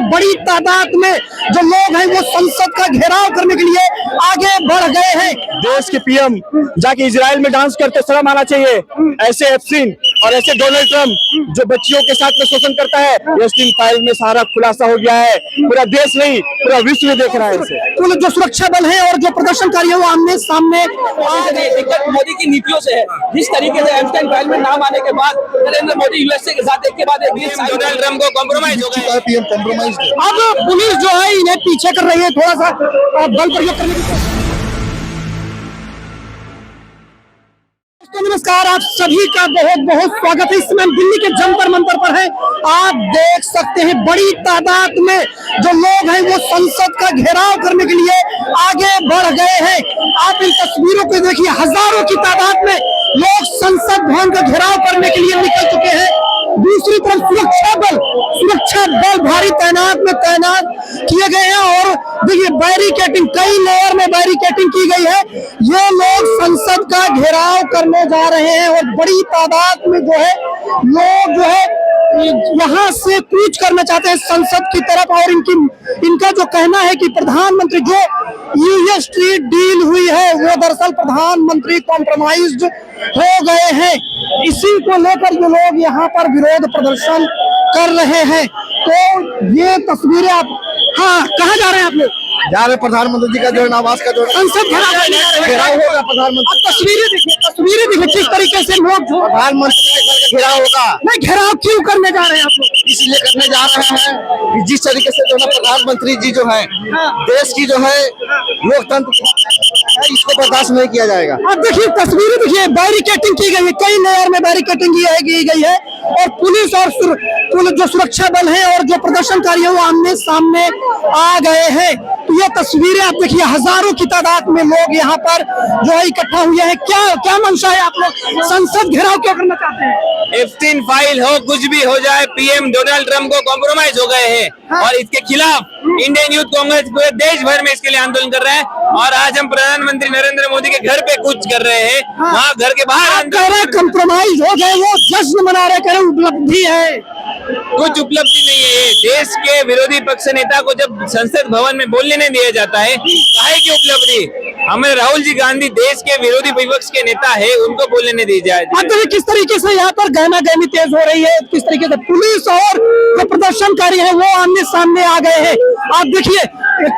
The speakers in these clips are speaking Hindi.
बड़ी तादाद में जो लोग हैं वो संसद का घेराव करने के लिए आगे बढ़ गए हैं। देश के पीएम जाके इजराइल में डांस करते शर्म आना चाहिए। ऐसे एफसीन और ऐसे डोनाल्ड ट्रम्प जो बच्चियों के साथ में शोषण करता है, एफसीन फाइल में सारा खुलासा हो गया है। पूरा देश नहीं, पूरा विश्व देख रहा है इसे। कुल जो सुरक्षा बल है और जो प्रदर्शनकारी है वो आमने सामने दिक्कत मोदी की नीतियों से है। जिस तरीके से एफस्टाइन फाइल में नाम आने के बाद नरेंद्र मोदी यूएसए के साथ एक के बाद एक डोनाल्ड ट्रम्प को कॉम्प्रोमाइज हो गया है। PM compromise. अब पुलिस जो है इन्हें पीछे कर रही है, थोड़ा सा बल प्रयोग करने की कोशिश। नमस्कार, आप सभी का बहुत बहुत स्वागत है। इस समय हम दिल्ली के जंतर मंतर पर हैं। आप देख सकते हैं बड़ी तादाद में जो लोग हैं वो संसद का घेराव करने के लिए आगे बढ़ गए हैं। आप इन तस्वीरों को देखिए, हजारों की तादाद में लोग संसद भवन का घेराव करने के लिए निकल चुके हैं। दूसरी तरफ सुरक्षा बल भारी तैनात किए गए हैं और देखिए बैरिकेडिंग, कई लेयर में बैरिकेडिंग की गई है। ये लोग संसद का घेराव करने जा रहे हैं और बड़ी तादाद में जो है लोग जो है यहाँ से कूच करना चाहते हैं संसद की तरफ। और इनका जो कहना है कि प्रधानमंत्री जो यूएस ट्रेड डील हुई है वो दरअसल प्रधानमंत्री कॉम्प्रोमाइज्ड हो गए हैं। इसी को लेकर ये लोग यहाँ पर विरोध प्रदर्शन कर रहे हैं। तो ये तस्वीरें आप, हाँ, कहाँ जा रहे हैं आप लोग? जा रहे प्रधानमंत्री जी का जो आवास का जो संसद घेराव होगा प्रधानमंत्री। तस्वीरें देखिए किस तरीके से लोग प्रधानमंत्री के घर का घेराव होगा। नहीं, घेराव क्यों करने जा रहे हैं आप लोग? इसलिए करने जा रहे हैं कि जिस तरीके से जो है प्रधानमंत्री जी जो है देश की जो है लोकतंत्र इसको बर्दाश्त नहीं किया जाएगा। अब देखिए तस्वीरें देखिए, बैरिकेडिंग की गई है, कई लेयर में बैरिकेडिंग की गई है और पुलिस और जो सुरक्षा बल है और जो प्रदर्शनकारी है वो आमने सामने आ गए हैं। तो ये तस्वीरें आप देखिए, हजारों की तादाद में लोग यहाँ पर जो है इकट्ठा हुए हैं। क्या मंशा है आप लोग संसद घेराव क्यों करना चाहते हैं? एफस्टाइन फाइल हो, कुछ भी हो जाए, पीएम डोनाल्ड ट्रम्प को कॉम्प्रोमाइज हो गए हैं और इसके खिलाफ इंडियन यूथ कांग्रेस पूरे देश भर में इसके लिए आंदोलन कर रहे हैं। और आज हम प्रधानमंत्री नरेंद्र मोदी के घर पे कूच कर रहे हैं, वहाँ घर के बाहर कॉम्प्रोमाइज हो गए, वो जश्न मना रहे, कह रहे उपलब्धि है। कुछ उपलब्धि नहीं है। देश के विरोधी पक्ष नेता को जब संसद भवन में बोलने नहीं दिया जाता है, काहे की उपलब्धि? हमें राहुल जी गांधी देश के विरोधी विपक्ष के नेता है, उनको बोलने नहीं दी जाए। किस तरीके से यहाँ पर गहमा-गहमी तेज हो रही है, किस तरीके से पुलिस और जो प्रदर्शनकारी है वो आमने सामने आ गए हैं। आप देखिए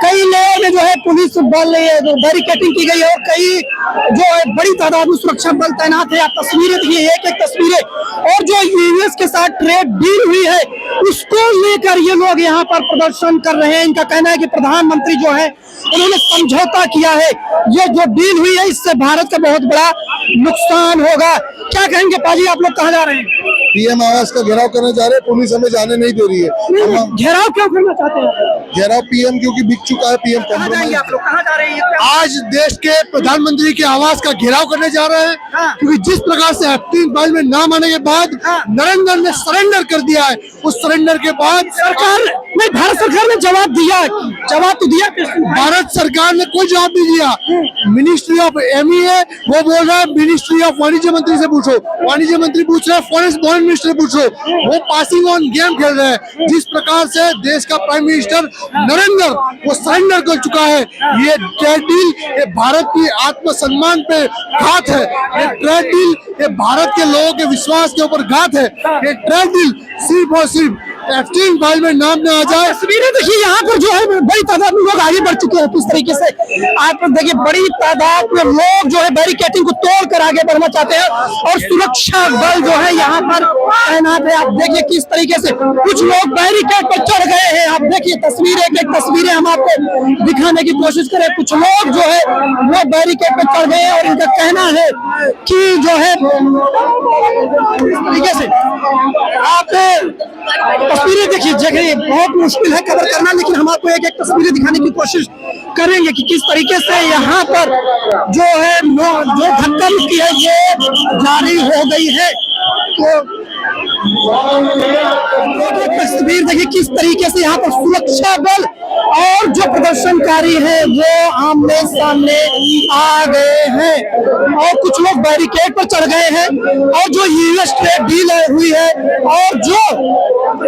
कई लेयर में जो है पुलिस बल बैरिकेडिंग की गई है और कई जो है बड़ी तादाद में सुरक्षा बल तैनात है। आप तस्वीरें देखिए, एक तस्वीरें। और जो यूएस के साथ ट्रेड डील हुई है उसको लेकर ये लोग यहाँ पर प्रदर्शन कर रहे हैं। इनका कहना है कि प्रधानमंत्री जो है उन्होंने समझौता किया है, ये जो डील हुई है इससे भारत का बहुत बड़ा नुकसान होगा। क्या कहेंगे पाजी, आप लोग कहाँ जा रहे हैं? पीएम आवास का घेराव करने जा रहे हैं, पुलिस हमें जाने नहीं दे रही है। घेराव क्यों करना चाहते हैं? घेराव पीएम क्योंकि बिक चुका है। PM compromise. आप लोग कहाँ जा रहे हैं? आज देश के प्रधानमंत्री के आवास का घेराव करने जा रहे हैं क्योंकि जिस प्रकार से एफस्टाइन फाइल में नाम आने के बाद नरेंद्र ने सरेंडर कर दिया है, उस सरेंडर के बाद भारत सरकार ने जवाब तो दिया। भारत सरकार ने कोई जवाब नहीं दिया। मिनिस्ट्री ऑफ एमईए वो बोल रहा है मिनिस्ट्री ऑफ वाणिज्य मंत्री से पूछो, वाणिज्य मंत्री पूछ रहे हैं फॉरेन मिनिस्टर से पूछो। वो पासिंग ऑन गेम खेल रहे हैं। जिस प्रकार से देश का प्राइम मिनिस्टर नरेंद्र वो सरेंडर कर चुका है, ये ट्रेड डील ये भारत की आत्मसम्मान पे घात है। ये ट्रेड डील ये भारत के लोगों के विश्वास के ऊपर घात है। ये ट्रेड डील सिर्फ और सिर्फ एफस्टाइन फाइल में नाम न आ जाए। तस्वीरें देखिए, यहाँ पर जो है बड़ी तादाद में लोग आगे बढ़ चुके हैं। किस तरीके से आप देखिए, बड़ी तादाद में लोग जो है बैरिकेडिंग को तोड़कर आगे बढ़ना चाहते हैं और सुरक्षा बल जो है यहाँ पर तैनात है। आप देखिए किस तरीके से कुछ लोग बैरिकेड पर चढ़ गए हैं। आप देखिए एक तस्वीरें हम आपको दिखाने की कोशिश करें। कुछ लोग जो है वो बैरिकेड पर चढ़ गए हैं और इनका कहना है कि जो है इस तरीके से आप तस्वीरें देखिए। जगह बहुत मुश्किल है कवर करना, लेकिन हम आपको एक तस्वीरें दिखाने की कोशिश करेंगे कि किस तरीके से यहाँ पर जो है जो धक्का मुक्की है ये जारी हो गई है। तो तस्वीर देखिए किस तरीके से यहाँ पर सुरक्षा बल और जो प्रदर्शनकारी हैं वो आमने सामने आ गए हैं और कुछ लोग बैरिकेड पर चढ़ गए हैं और जो यूएस ट्रेड डील हुई है और जो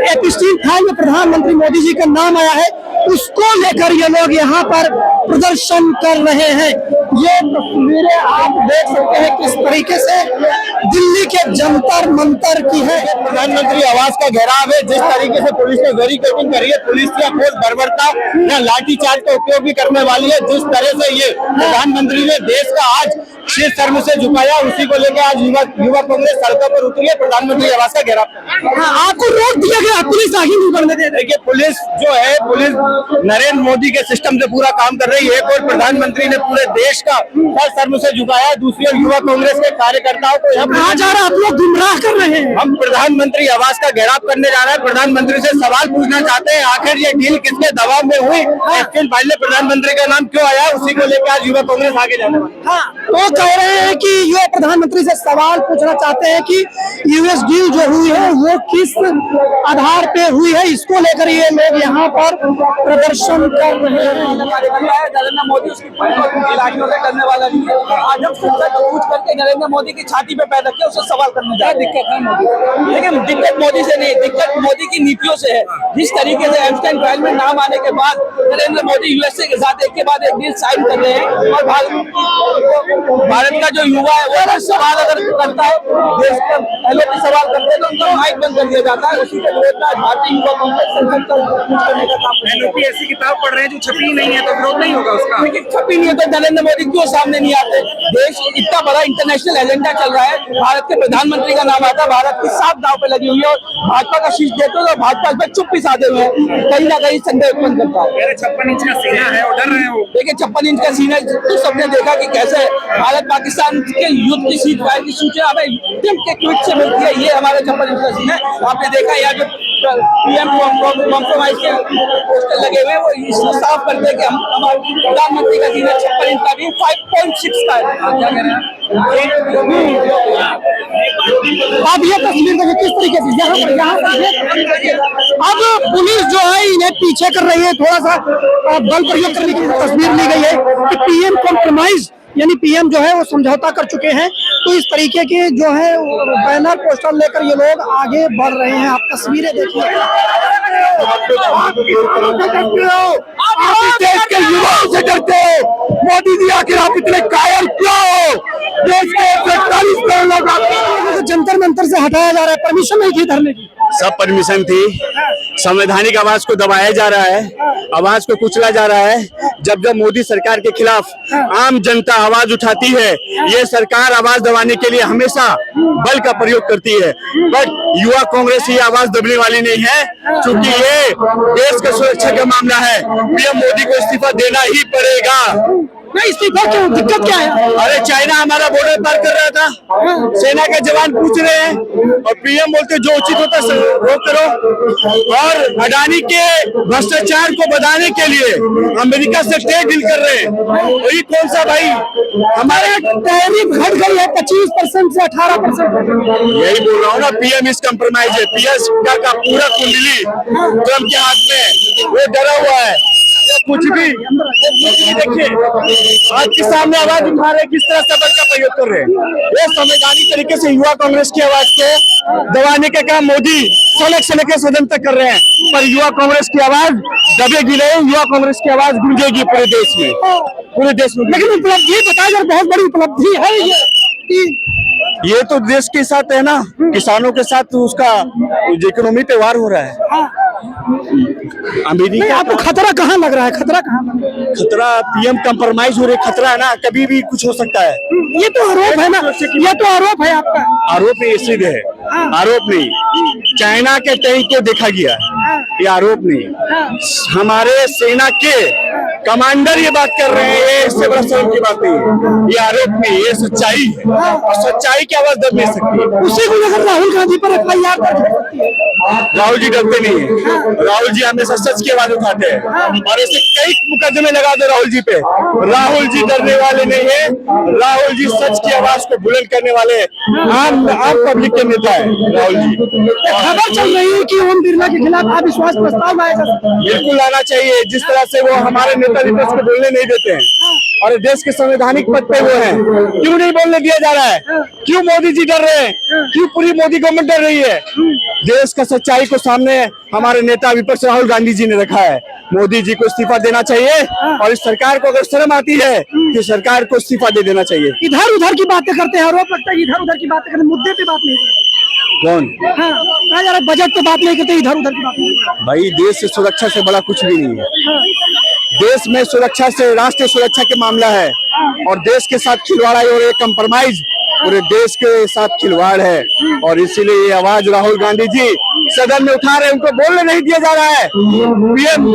Epstein फाइल में प्रधानमंत्री मोदी जी का नाम आया है उसको लेकर ये लोग यहाँ पर प्रदर्शन कर रहे हैं। ये तस्वीरें आप देख सकते हैं किस तरीके से दिल्ली के जंतर मंतर की है। प्रधानमंत्री आवास का घेराव है, जिस तरीके से पुलिस ने बैरिकेडिंग करी है, पुलिस की ठोस बर्बरता या लाठीचार्ज का उपयोग भी करने वाली है। जिस तरह से ये प्रधानमंत्री ने देश का आज शीर्ष शर्म से झुकाया, उसी को लेकर आज युवा कांग्रेस सड़कों पर उतरी है प्रधानमंत्री आवास का घेराव। आपको रोक दिया गया, पुलिस आगे नहीं बढ़ने दे। देखिए पुलिस जो है, पुलिस नरेंद्र मोदी के सिस्टम से पूरा काम कर रही है। और प्रधानमंत्री ने पूरे देश का सर शर्म से झुकाया। दूसरी ओर युवा कांग्रेस के कार्यकर्ताओं को कहा जा रहा है आप लोग गुमराह कर रहे हैं। हम प्रधानमंत्री आवास का घेराव करने जा रहे हैं। प्रधानमंत्री से सवाल पूछना चाहते हैं, आखिर ये डील किसके दबाव में हुई? एप्रिल फाइल में प्रधानमंत्री का नाम क्यों आया? उसी को लेकर आज युवा कांग्रेस आगे जाने वाली है। तो कह रहे हैं कि युवा प्रधानमंत्री से सवाल पूछना चाहते हैं कि यूएस डील जो हुई है वो किस आधार पे हुई है, इसको लेकर ये लोग यहाँ पर प्रदर्शन कर रहे हैं। नरेंद्र मोदी उसकी लाठियों से करने वाला नहीं है। आज हम संसद को पूछ करके नरेंद्र मोदी की छाती पे पैर रख के उससे सवाल करने जा रहे हैं। दिक्कत है मोदी, लेकिन दिक्कत मोदी से नहीं, दिक्कत मोदी की नीतियों से है। जिस तरीके से एप्स्टाइन फाइल में नाम आने के बाद नरेंद्र मोदी यूएसए के साथ एक के बाद एक डील साइन कर रहे हैं और भारत का जो युवा है वो सवाल अगर करता है, देश का पहले भी सवाल करते हैं तो उनका माइक बंद कर दिया जाता है। उसी के विरोध में भारतीय युवा कांग्रेस संसद का करने का काम कर रही है। ऐसी किताब पढ़ रहे हैं जो छपी नहीं है तो विरोध नहीं होगा उसका। लेकिन छपी नहीं है तो नरेंद्र मोदी क्यों सामने नहीं आते? देश इतना बड़ा इंटरनेशनल एजेंडा चल रहा है, भारत के प्रधानमंत्री का नाम आता है, भारत की साफ दाव पे लगी हुई है और भाजपा का शीश देते हो तो भाजपा इस पर चुप भी साधे हुए हैं, कहीं ना कहीं संदेह उत्पन्न करता है। 56 इंच का सीना है और डर रहे हो। देखिए 56 इंच का सीना तो सबने देखा कि कैसे भारत पाकिस्तान के युद्ध की सीट फायर की सूचना हमें ट्रंप के ट्वीट से मिलती है। ये हमारे 56 इंच का सीना है। आपने देखा यार जो पीएम कॉम्प्रोमाइज के पोस्टर लगे हुए वो इसको साफ करते हैं कि हम हमारे प्रधानमंत्री का सीना 56 इंच का भी 5.6 का है। क्या कह रहे हैं अब ये तस्वीर देखिए किस तरीके से यहाँ अब पुलिस जो है इन्हें पीछे कर रही है, थोड़ा सा बल प्रयोग करने की तस्वीर ली गई है कि पीएम कॉम्प्रोमाइज यानी पीएम जो है वो समझौता कर चुके हैं। तो इस तरीके के जो है बैनर पोस्टर लेकर ये लोग आगे बढ़ रहे हैं। आप तस्वीरें देखिए, आप देश के युवाओं से डरते हो। मोदी जी आखिर आप इतने कायर क्यों हो? देश के 45 करोड़ लोग जंतर मंतर से हटाया जा रहा है, परमिशन नहीं थी धरने की। सब परमिशन थी। संवैधानिक आवाज को दबाया जा रहा है, आवाज को कुचला जा रहा है। जब जब मोदी सरकार के खिलाफ आम जनता आवाज उठाती है, ये सरकार आवाज दबाने के लिए हमेशा बल का प्रयोग करती है। बट युवा कांग्रेस ये आवाज दबने वाली नहीं है, क्योंकि ये देश के सुरक्षा का मामला है। पीएम मोदी को इस्तीफा देना ही पड़ेगा। नहीं इस्तीफा क्यों, दिक्कत क्या है? अरे चाइना हमारा बॉर्डर पार कर रहा था, सेना के जवान पूछ रहे हैं और पीएम बोलते जो उचित होता है वो करो। और अडानी के भ्रष्टाचार को बढ़ाने के लिए अमेरिका से ट्रेड डील कर रहे हैं। तो ये कौन सा भाई, हमारे टैरिफ घट गई है 25% से 18%। यही बोल रहा हूँ ना, पीएम इस कंप्रोमाइज है। पीएम का पूरा कुंडली ट्रम्प के हाथ में, वो डरा हुआ है। कुछ भी देखिए, आज के सामने आवाज उठा रहे, किस तरह से बल का प्रयोग कर रहे हैं। वो संवैधानिक तरीके से युवा कांग्रेस की आवाज को दबाने का काम मोदी सड़क से लेकर सदन तक कर रहे हैं, पर युवा कांग्रेस की आवाज दबेगी नहीं। युवा कांग्रेस की आवाज गूंजेगी पूरे देश में, पूरे देश में। लेकिन उपलब्धि बताया बहुत बड़ी उपलब्धि है ये तो देश के साथ है ना, किसानों के साथ उसका इकोनॉमी पे वार हो रहा है। अमेरिका आपको खतरा कहाँ लग रहा है? खतरा कहाँ लग रहा है? खतरा पीएम कंप्रोमाइज हो रहे, खतरा है ना, कभी भी कुछ हो सकता है। ये तो आरोप है ना, ये तो आरोप है आपका। आरोप ये सीधे है, आरोप नहीं। चाइना के टैंक को देखा गया, ये आरोप नहीं। हमारे सेना के कमांडर ये बात कर रहे हैं, ये इससे बड़ा शर्म की बात नहीं है। ये आरोप नहीं, ये सच्चाई है और सच्चाई की आवाज दब नहीं सकती। उसी को लेकर राहुल गांधी पर FIR दर्ज हो सकती है। राहुल जी डरते नहीं है। राहुल जी हमेशा सच की आवाज उठाते हैं और ऐसे कई मुकदमे लगा दो राहुल जी पे, राहुल जी डरने वाले नहीं है। राहुल जी सच की आवाज को बुलंद करने वाले आम पब्लिक के नेता है राहुल जी। खबर चल रही है कि ओम बिरला के खिलाफ अविश्वास प्रस्ताव लाया जा सकता है। बिल्कुल लाना चाहिए। जिस तरह से वो हमारे नेता विपक्ष को बोलने नहीं देते हैं और देश के संवैधानिक पद पे वो हैं, क्यों नहीं बोलने दिया जा रहा है? क्यों मोदी जी डर रहे हैं? क्यों पूरी मोदी गवर्नमेंट डर रही है? देश का सच्चाई को सामने हमारे नेता विपक्ष राहुल गांधी जी ने रखा है। मोदी जी को इस्तीफा देना चाहिए और इस सरकार को अगर शर्म आती है कि सरकार को इस्तीफा दे देना चाहिए। इधर उधर की बातें करते हैं, आरोप लगता है इधर उधर की बातें करते, मुद्दे पे बात नहीं करते। कौन? हाँ, कहा जा रहा है बजट पे बात नहीं करते, इधर उधर की बात नहीं करते। भाई देश से सुरक्षा से बड़ा कुछ भी नहीं है। देश में सुरक्षा से राष्ट्रीय सुरक्षा के मामला है और देश के साथ खिलवाड़ और एक कंप्रोमाइज पूरे देश के साथ खिलवाड़ है और इसीलिए ये आवाज राहुल गांधी जी सदन में उठा रहे हैं, उनको बोलने नहीं दिया जा रहा है। पीएम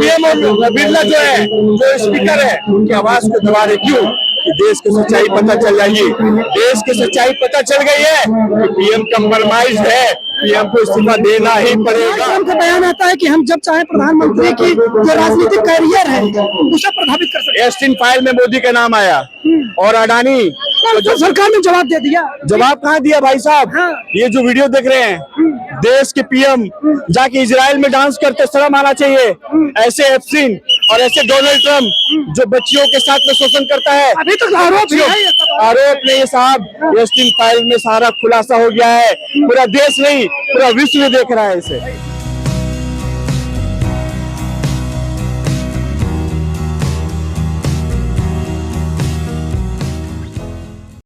बिरला जो है, जो स्पीकर है, उनकी आवाज को दबा रहे। क्यों? कि देश की सच्चाई पता चल जाएगी। देश की सच्चाई पता चल गई है कि पीएम कंप्रोमाइज है, पीएम को इस्तीफा देना ही पड़ेगा। का बयान आता है कि हम जब चाहे प्रधानमंत्री की जो राजनीतिक कैरियर है उसे प्रभावित कर सकते हैं। एस्टिन फाइल में मोदी का नाम आया और अडानी तो सरकार ने जवाब दे दिया। जवाब कहाँ दिया भाई साहब? हाँ। ये जो वीडियो देख रहे हैं, देश के पीएम जाके इजराइल में डांस करते, शर्म आना चाहिए। ऐसे एफसीन और ऐसे डोनाल्ड ट्रम्प जो बच्चियों के साथ में शोषण करता है, अभी तक आरोप है, आरोप नहीं है साहब। एस्टिन फाइल में सारा खुलासा हो गया है। पूरा देश नहीं, पूरा विश्व देख रहा है इसे।